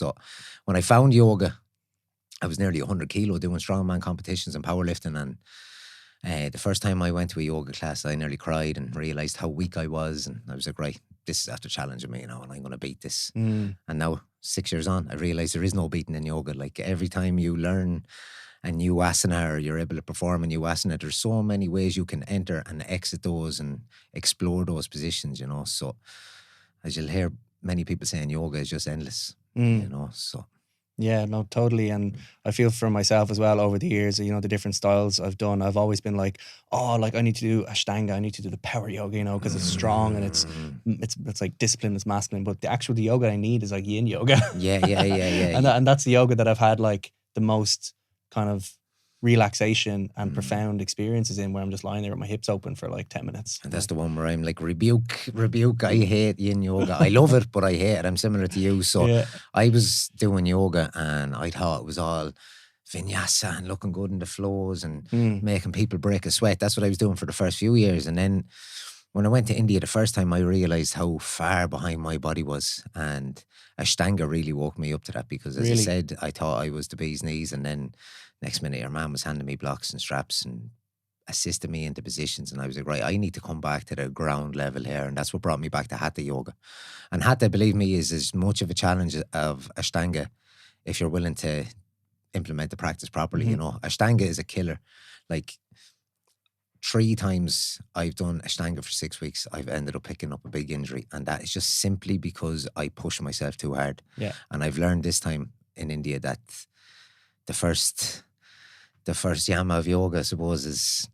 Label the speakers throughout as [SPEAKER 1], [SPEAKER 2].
[SPEAKER 1] So when I found yoga, I was nearly 100 kilo doing strongman competitions and powerlifting. And the first time I went to a yoga class, I nearly cried and realized how weak I was. And I was like, right, this is after challenging me, and I'm going to beat this. And now 6 years on, I realized there is no beating in yoga. Like every time you learn a new asana or you're able to perform a new asana, there's so many ways you can enter and exit those and explore those positions, So as you'll hear many people saying, yoga is just endless, so.
[SPEAKER 2] Yeah, no, totally. And I feel for myself as well over the years, the different styles I've done, I've always been like, oh, like I need to do Ashtanga, I need to do the power yoga, because it's strong and it's like discipline, it's masculine. But the yoga I need is like yin yoga.
[SPEAKER 1] Yeah.
[SPEAKER 2] and that's the yoga that I've had like the most kind of relaxation and profound experiences in, where I'm just lying there with my hips open for like 10 minutes.
[SPEAKER 1] And that's the one where I'm like, rebuke. I hate yin yoga. I love it, but I hate it. I'm similar to you. So I was doing yoga and I thought it was all vinyasa and looking good in the flows and making people break a sweat. That's what I was doing for the first few years. And then when I went to India the first time, I realized how far behind my body was. And Ashtanga really woke me up to that, because as I said, I thought I was the bee's knees. And then next minute, your man was handing me blocks and straps and assisted me into positions. And I was like, right, I need to come back to the ground level here. And that's what brought me back to Hatha yoga. And Hatha, believe me, is as much of a challenge of Ashtanga if you're willing to implement the practice properly. Ashtanga is a killer. Like 3 times I've done Ashtanga for 6 weeks, I've ended up picking up a big injury. And that is just simply because I push myself too hard.
[SPEAKER 2] Yeah.
[SPEAKER 1] And I've learned this time in India that the first yama of yoga, I suppose, is,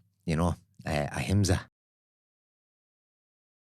[SPEAKER 1] ahimsa.